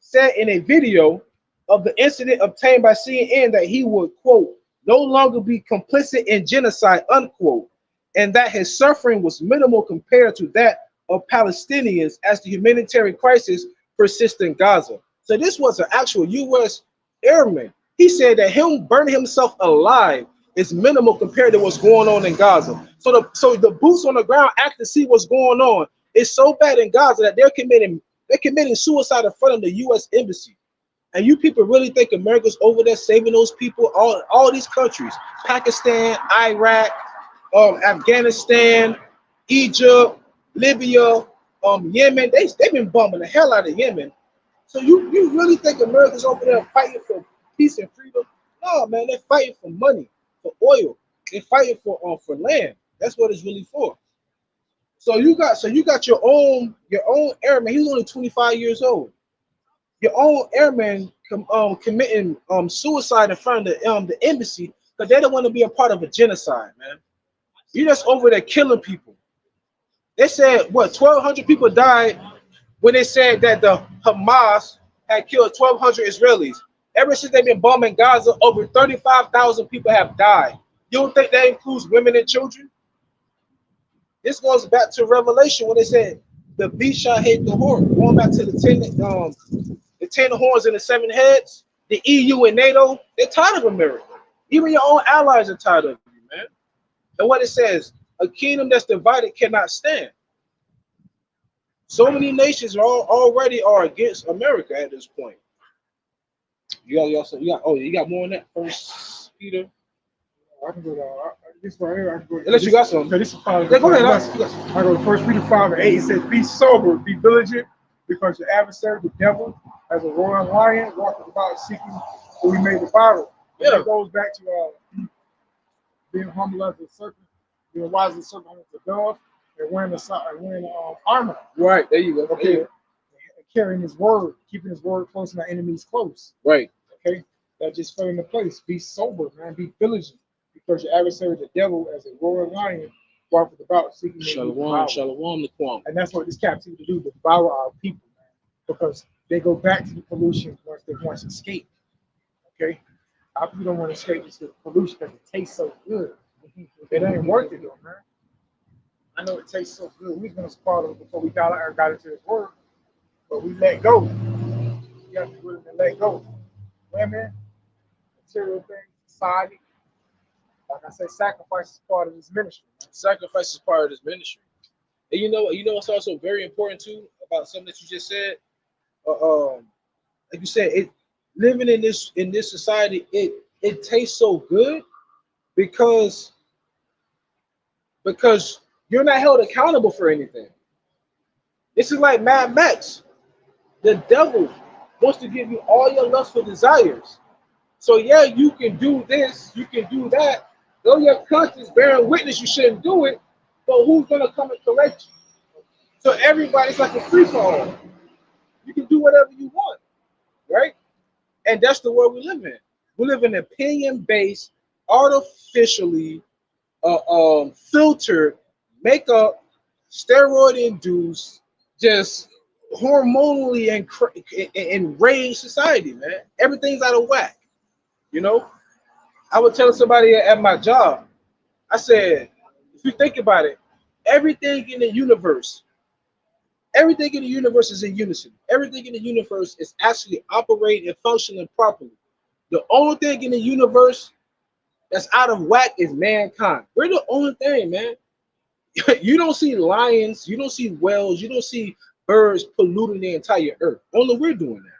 said in a video, of the incident obtained by CNN that he would, quote, no longer be complicit in genocide, unquote, and that his suffering was minimal compared to that of Palestinians as the humanitarian crisis persists in Gaza. So this was an actual U.S. airman. He said that him burning himself alive is minimal compared to what's going on in Gaza. So the boots on the ground act to see what's going on. It's so bad in Gaza that they're committing suicide in front of the U.S. embassy. And you people really think America's over there saving those people? All these countries, Pakistan, Iraq, Afghanistan, Egypt, Libya, Yemen, they've been bombing the hell out of Yemen. So you really think America's over there fighting for peace and freedom? No, man, they're fighting for money, for oil. They're fighting for land. That's what it's really for. So you got your own airman. He's only 25 years old. Your own airman committing suicide in front of the embassy because they don't want to be a part of a genocide, man. You're just over there killing people. They said what 1,200 people died when they said that the Hamas had killed 1,200 Israelis. Ever since they've been bombing Gaza, over 35,000 people have died. You don't think that includes women and children? This goes back to Revelation when they said the beast shall hate the horn. Going back to the 10 horns and the 7 heads, the EU and NATO, they're tired of America. Even your own allies are tired of you, man. And what it says, a kingdom that's divided cannot stand. So many nations already are against America at this point. You got more on that, First Peter. I can go to this right here. I can go to, Unless you got something. So this is 5. Yeah, go ahead. I go to 1 Peter 5:8. It says, "Be sober, be vigilant, because your adversary, the devil, as a roaring lion, walking about seeking who he may devour." Yeah, it goes back to being humble as a serpent, being wise as a serpent as a dove, and wearing armor. Right there you go. Okay, carrying his word, keeping his word close, and our enemies close. Right. Okay, that just fell into place. Be sober, man. Be vigilant, because your adversary, the devil, as a roaring lion, walketh about seeking to devour. Shalom, and that's what this captivity do, to devour our people, man, because they go back to the pollution once they escape. Okay, our people don't want to escape this pollution because it tastes so good. It ain't worth it though, man. I know it tastes so good. We was gonna spoil it before we got into this word, but we let go. We have to be willing to let go. Women, material things, society. Like I said, sacrifice is part of this ministry. Sacrifice is part of this ministry. And you know what's also very important too about something that you just said. Like you said, living in this society, it tastes so good because you're not held accountable for anything. This is like Mad Max. The devil wants to give you all your lustful desires. So yeah, you can do this, you can do that. Though your conscience bearing witness you shouldn't do it, but who's gonna come and correct you? So everybody's like a free for all. You can do whatever you want, right? And that's the world we live in. We live in an opinion-based, artificially filtered, makeup, steroid-induced, just hormonally enraged society, man. Everything's out of whack. You know, I was telling somebody at my job, I said, if you think about it, everything in the universe is in unison. Everything in the universe is actually operating and functioning properly. The only thing in the universe that's out of whack is mankind. We're the only thing, man. You don't see lions, you don't see whales, you don't see birds polluting the entire earth. Only we're doing that.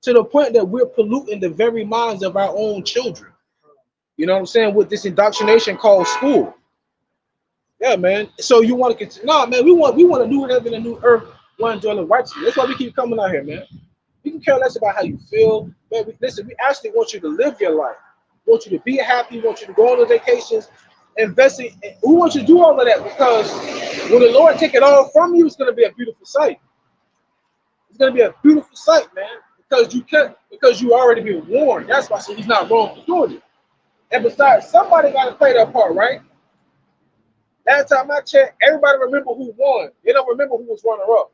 To the point that we're polluting the very minds of our own children. You know what I'm saying? With this indoctrination called school. Yeah, man. So you want to continue? No, man. We want a new heaven and a new earth. One dwelling righteousness. That's why we keep coming out here, man. We can care less about how you feel, man. Listen, we actually want you to live your life. We want you to be happy. We want you to go on those vacations, invest in. We want you to do all of that because when the Lord take it all from you, it's going to be a beautiful sight. It's going to be a beautiful sight, man. Because you already been warned. That's why he's not wrong for doing it. And besides, somebody got to play that part, right? Last time I checked, everybody remember who won. They don't remember who was runner-up.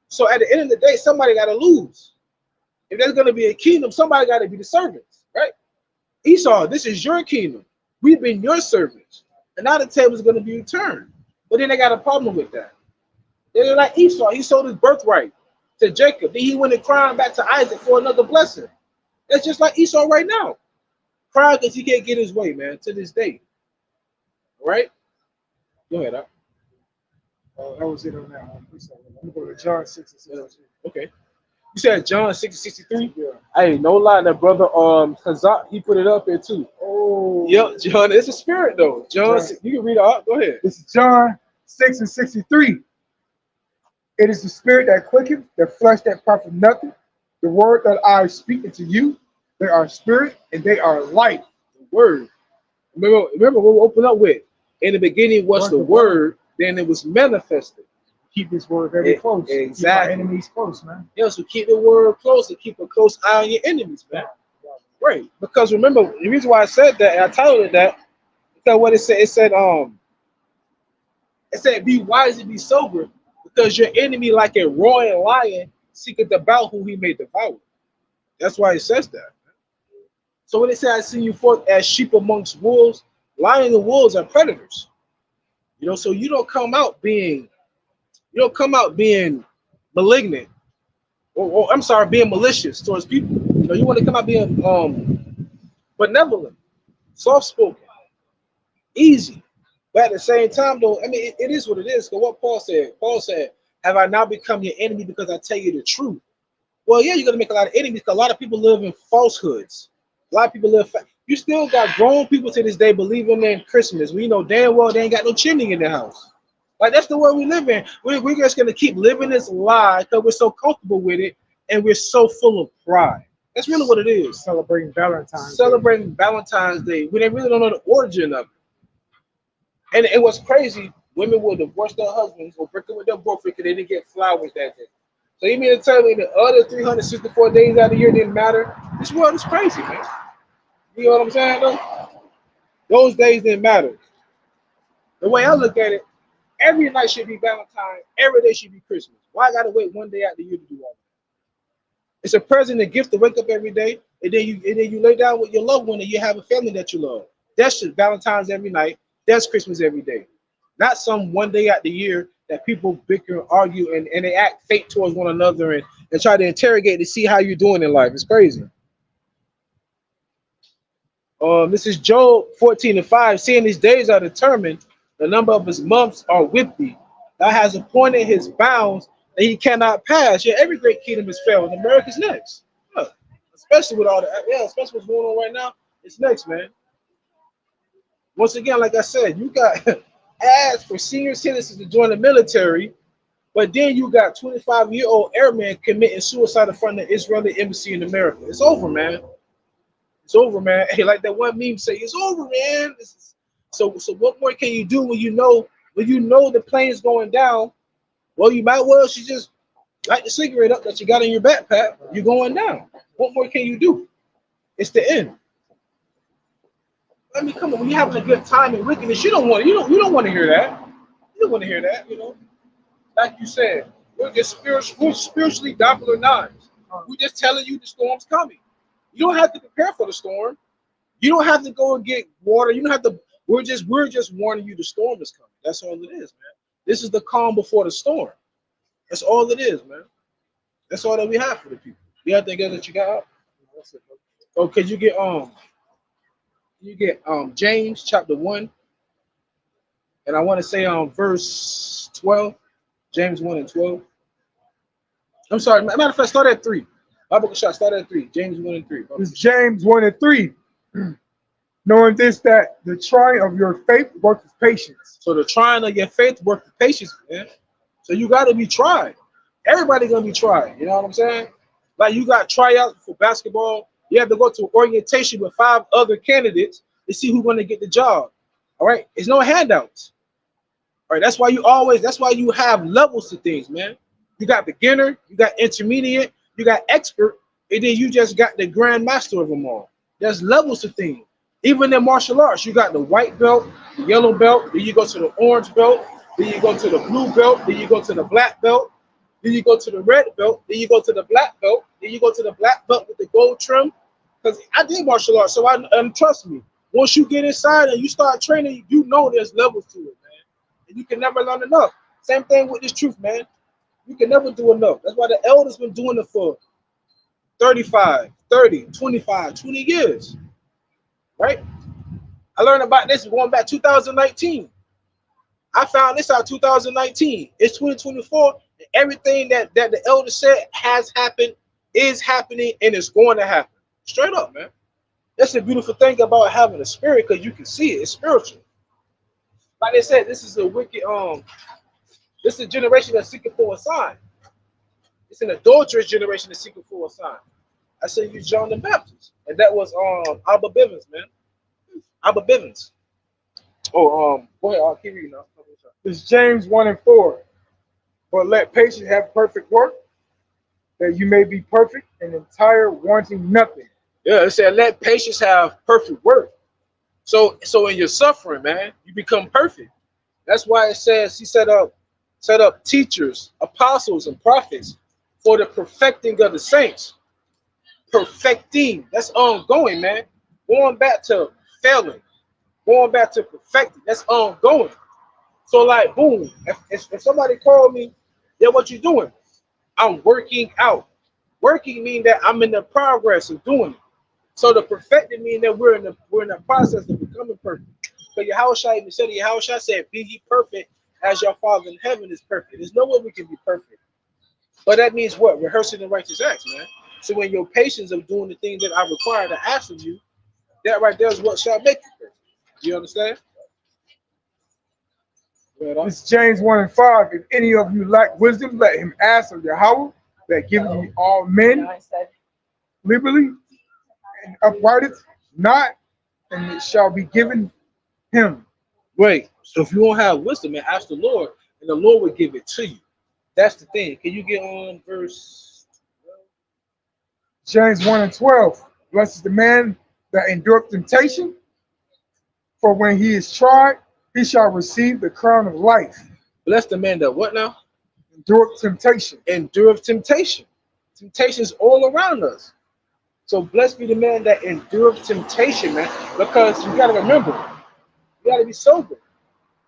So at the end of the day, somebody got to lose. If there's going to be a kingdom, somebody got to be the servants, right? Esau, this is your kingdom. We've been your servants. And now the table is going to be returned. But then they got a problem with that. They're like Esau. He sold his birthright to Jacob. Then he went and crying back to Isaac for another blessing. That's just like Esau right now. Crying because he can't get his way, man, to this day. All right? Go ahead, Doc. That was it on that. I'm going to go to John 6 and 63. Okay. You said John 6:63? Yeah. Hey, no lie, that brother Hazak, he put it up there too. Oh. Yep, John, it's a spirit though. John, you can read it up. Go ahead. This is John 6 and 63. It is the spirit that quickens, the flesh that profit nothing. The word that I speak unto you, they are spirit and they are life. The word. Remember what we opened up with. In the beginning was the word, then it was manifested. Keep this word very close. Exactly. Keep our enemies close, man. Yeah, so keep the word close and keep a close eye on your enemies, man. Right. Because remember, the reason why I said that, and I titled it that, because what it said, be wise and be sober, because your enemy, like a roaring lion, seeketh about whom he may devour. That's why it says that. So when it says, I see you forth as sheep amongst wolves, lions and wolves are predators. You know, so you don't come out being malignant, or I'm sorry, being malicious towards people. You know, you want to come out being benevolent, soft-spoken, easy. But at the same time, though, I mean, it is what it is. Because what Paul said, have I now become your enemy because I tell you the truth? Well, yeah, you're going to make a lot of enemies because a lot of people live in falsehoods. A lot of people live. You still got grown people to this day believing in Christmas. We know damn well they ain't got no chimney in their house. Like, that's the world we live in. We're just going to keep living this lie because we're so comfortable with it and we're so full of pride. That's really what it is. Celebrating Valentine's Day when they really don't know the origin of it. And it was crazy. Women will divorce their husbands or break up with their boyfriend because they didn't get flowers that day. So you mean to tell me the other 364 days out of the year didn't matter? This world is crazy, man. You know what I'm saying, though? Those days didn't matter. The way I look at it, every night should be Valentine. Every day should be Christmas. Why I gotta wait one day out the year to do all that? It's a present, a gift to wake up every day, and then you lay down with your loved one, and you have a family that you love. That's just Valentine's every night. That's Christmas every day. Not some one day out the year that people bicker and argue and they act fake towards one another and try to interrogate to see how you're doing in life. It's crazy. This is Job 14:5. Seeing his days are determined, the number of his months are with thee. Thou hast appointed his bounds that he cannot pass. Yeah, every great kingdom is failed, and America's next. Yeah. Especially with all the especially what's going on right now. It's next, man. Once again, like I said, you got ads for senior citizens to join the military, but then you got 25-year-old airmen committing suicide in front of the Israeli embassy in America. It's over, man. It's over, man. Hey, like that one meme say, it's over, man. So what more can you do when you know the plane is going down? Well, you might well should just light the cigarette up that you got in your backpack. You're going down. What more can you do? It's the end. I mean, come on. When you're having a good time in wickedness, you don't want to hear that. You don't want to hear that, you know. Like you said, we're spiritually Doppler nines. We're just telling you the storm's coming. You don't have to prepare for the storm. You don't have to go and get water. You don't have to. We're just warning you the storm is coming. That's all it is, man. This is the calm before the storm. That's all it is, man. That's all that we have for the people. You have anything else that you got? Oh, could you get James chapter 1, and I want to say verse 12, James 1 and 12. I'm sorry, matter of fact, start at 3. Bible shot, start at 3. James 1 and 3. It's James 1 and 3. Knowing this, that the trying of your faith works with patience. So the trying of your faith works with patience, man. So you got to be tried. Everybody gonna be tried. You know what I'm saying? Like you got tryouts for basketball. You have to go to orientation with 5 other candidates to see who's going to get the job. All right, it's no handouts. All right, that's why you have levels to things, man. You got beginner, you got intermediate, you got expert, and then you just got the grand master of them all. There's levels to things. Even in martial arts, you got the white belt, the yellow belt, then you go to the orange belt, then you go to the blue belt, then you go to the black belt. Then you go to the red belt. Then you go to the black belt. Then you go to the black belt with the gold trim. Because I did martial arts, so trust me. Once you get inside and you start training, you know there's levels to it, man. And you can never learn enough. Same thing with this truth, man. You can never do enough. That's why the elders been doing it for 35, 30, 25, 20 years, right? I learned about this going back 2019. I found this out 2019. It's 2024. And everything that the elder said has happened, is happening, and is going to happen. Straight up, man. That's the beautiful thing about having a spirit, because you can see it. It's spiritual. Like they said, this is a wicked, this is a generation that's seeking for a sign. It's an adulterous generation that's seeking for a sign. I said you John the Baptist. And that was Abba Bivens, man. Abba Bivens. Oh, go ahead, I'll keep reading now. It's James 1 and 4. But let patience have perfect work, that you may be perfect and entire, wanting nothing. Yeah, it said let patience have perfect work. So in your suffering, man, you become perfect. That's why it says he set up teachers, apostles, and prophets for the perfecting of the saints. Perfecting. That's ongoing, man. Going back to failing. Going back to perfecting. That's ongoing. So like, boom, if somebody called me, yeah, what you doing? I'm working out. Working means that I'm in the progress of doing it. So the perfecting means that we're in the process of becoming perfect. So Yahawashi even said, Yahawashi said, be ye perfect as your Father in heaven is perfect. There's no way we can be perfect. But that means what? Rehearsing the righteous acts, man. So when your patience of doing the things that I require to ask of you, that right there is what shall make you perfect. You understand? It's James 1 and 5. If any of you lack wisdom, let him ask of Yahawah, that giveth you all men liberally and upbrighteth not, and it shall be given him. Right. So if you don't have wisdom, man, ask the Lord, and the Lord will give it to you. That's the thing. Can you get on verse 12? James 1 and 12. Blessed is the man that endureth temptation, for when he is tried, he shall receive the crown of life. Bless the man that what now? Endureth temptation. Endureth temptation. Temptation is all around us. So blessed be the man that endureth temptation, man. Because you got to remember, you got to be sober.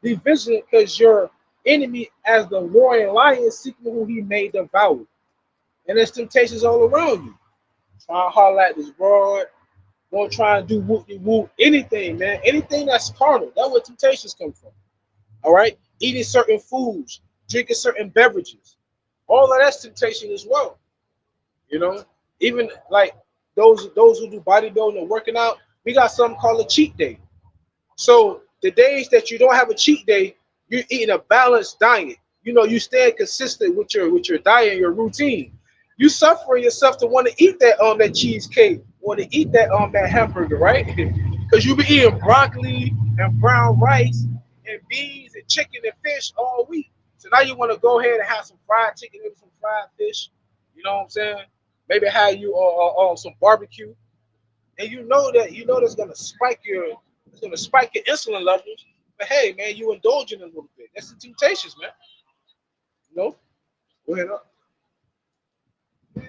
Be vigilant, because your enemy, as the roaring lion, seeking who he may devour. And there's temptations all around you. Try to holler at this broad. Won't try and do whoop-de-whoop, anything, man. Anything that's carnal. That's where temptations come from. All right? Eating certain foods, drinking certain beverages. All of that's temptation as well. You know? Even like those who do bodybuilding and working out, we got something called a cheat day. So the days that you don't have a cheat day, you're eating a balanced diet. You know, you stay consistent with your diet and your routine. You suffering yourself to want to eat that cheesecake, want to eat that hamburger, right? Because you be eating broccoli and brown rice and beans and chicken and fish all week. So now you want to go ahead and have some fried chicken, maybe some fried fish. You know what I'm saying? Maybe have you some barbecue, and you know that's gonna spike your insulin levels. But hey, man, you indulging a little bit. That's the temptations, man. You know? Go ahead up.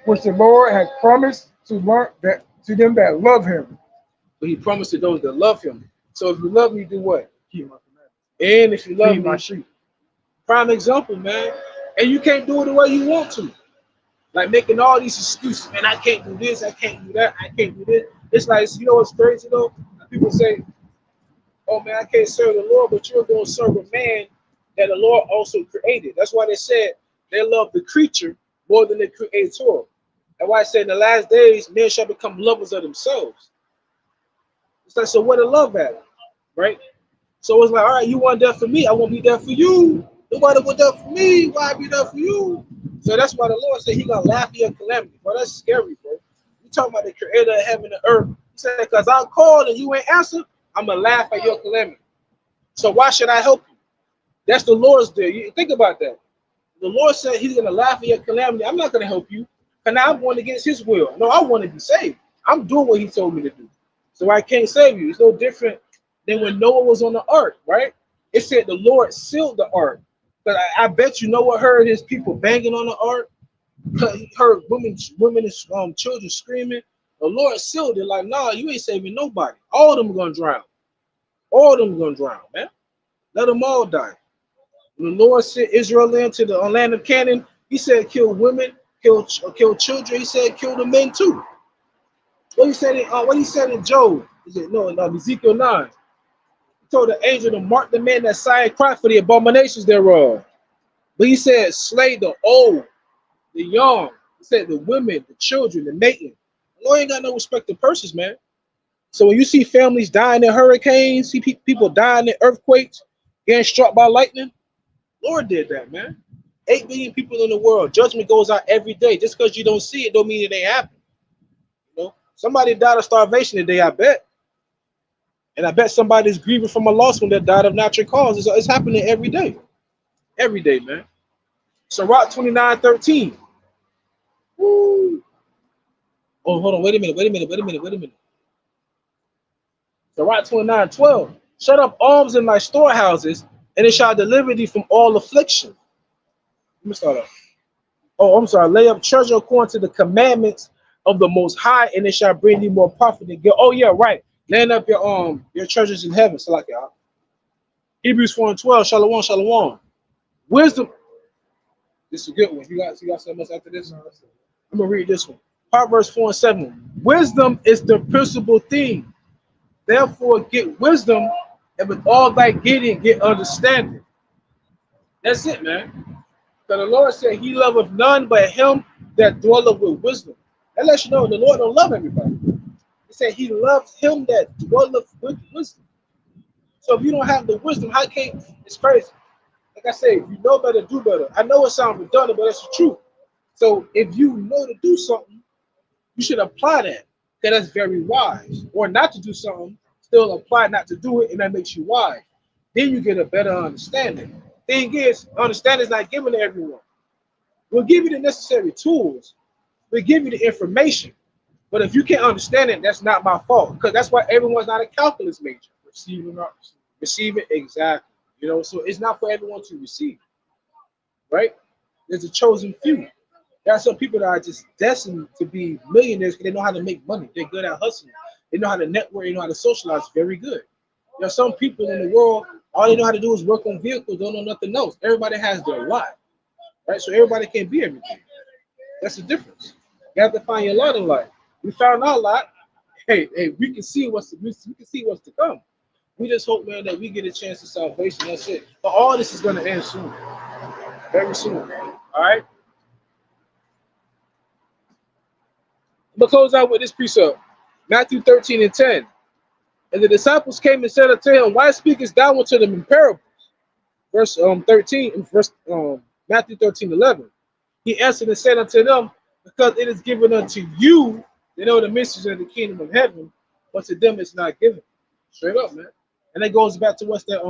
Which the Lord had promised to learn that to them that love him. But he promised to those that love him. So if you love me, do what? Keep my commandments. And if you love Feed me, my sheep. prime example, man. And you can't do it the way you want to. Like making all these excuses, man. I can't do this, I can't do that, I can't do this. It's like, you know what's crazy though? People say, oh man, I can't serve the Lord, but you're going to serve a man that the Lord also created. That's why they said they love the creature more than the creator. That's why I said in the last days, men shall become lovers of themselves. It's like, so where the love at, right? So it's like, all right, you want there for me, I won't be there for you. Nobody was there for me, why I be there for you? So that's why the Lord said he gonna laugh at your calamity. Bro, that's scary, bro. You talking about the creator of heaven and earth. He said, because I called and you ain't answered, I'm gonna laugh at your calamity. So why should I help you? That's the Lord's deal. You think about that. The Lord said he's gonna laugh at your calamity. I'm not gonna help you. And now I'm going against his will. No, I want to be saved. I'm doing what he told me to do. So I can't save you. It's no different than when Noah was on the ark, right? It said the Lord sealed the ark. But I bet you Noah heard his people banging on the ark. He heard women and children screaming. The Lord sealed it like, nah, you ain't saving nobody. All of them are gonna drown. All of them are gonna drown, man. Let them all die. When the Lord sent Israel into the land of Canaan, he said kill women, kill children. He said kill the men too. What he said in Job, is it no, Ezekiel 9. He told the angel to mark the men that sigh cry for the abominations thereof. But he said, slay the old, the young. He said the women, the children, the maiden. The Lord ain't got no respect to persons, man. So when you see families dying in hurricanes, see people dying in earthquakes, getting struck by lightning, Lord did that, man. 8 billion people in the world. Judgment goes out every day. Just because you don't see it don't mean it ain't happen. You know, somebody died of starvation today, I bet. And I bet somebody's grieving from a lost one that died of natural causes. It's happening every day. Every day, man. Sirach 29:13. Woo. Oh, hold on. Wait a minute. Sirach 29:12. Shut up alms in thy storehouses, and it shall deliver thee from all affliction. Let me start off. Oh, I'm sorry. Lay up treasure according to the commandments of the Most High, and it shall bring thee more profit than guilt. Oh yeah, right. Laying up your treasures in heaven. So like y'all. Hebrews 4:12. Shalom, shalom. Wisdom. This is a good one. You got something else after this? I'm gonna read this one. Proverbs 4:7. Wisdom is the principal thing. Therefore, get wisdom, and with all thy getting, get understanding. That's it, man. So the Lord said he loveth none but him that dwelleth with wisdom. That lets you know the Lord don't love everybody. He said he loves him that dwelleth with wisdom. So if you don't have the wisdom, how can it's crazy? Like I say, if you know better, do better. I know it sounds redundant, but that's the truth. So if you know to do something, you should apply that. Because that's very wise. Or not to do something, still apply not to do it, and that makes you wise. Then you get a better understanding. Thing is, understanding is not given to everyone. We'll give you the necessary tools. We'll give you the information. But if you can't understand it, that's not my fault. Because that's why everyone's not a calculus major. Receiving, exactly. You know, so it's not for everyone to receive. Right? There's a chosen few. There are some people that are just destined to be millionaires because they know how to make money. They're good at hustling. They know how to network. They know how to socialize very good. There are some people in the world, all they know how to do is work on vehicles, don't know nothing else. Everybody has their lot, right? So everybody can't be everything. That's the difference. You have to find your lot in life. We found our lot. Hey, we can see what's to come. We just hope, man, that we get a chance of salvation. That's it. But all this is going to end soon, very soon. All right. I'm gonna close out with this precept, Matthew 13:10. And the disciples came and said unto him, why speakest thou unto them in parables? Verse 13, Matthew 13:11. He answered and said unto them, because it is given unto you, they know the mysteries of the kingdom of heaven, but to them it's not given. Straight up, man. And it goes back to what's that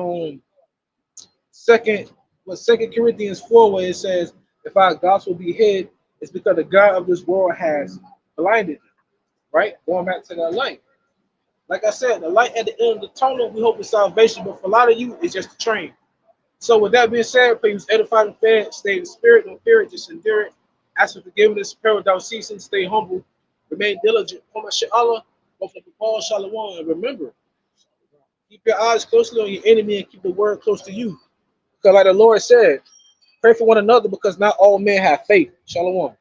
Second Corinthians 4, where it says, if our gospel be hid, it's because the God of this world has blinded them. Right? Going back to that light. Like I said, the light at the end of the tunnel, we hope is salvation, but for a lot of you, it's just a train. So with that being said, please edify and fed, stay in the spirit, don't fear it, just endure it. Ask for forgiveness, pray without ceasing, stay humble, remain diligent. Allah, shalom, and remember, keep your eyes closely on your enemy and keep the word close to you. Because like the Lord said, pray for one another because not all men have faith. Shalom.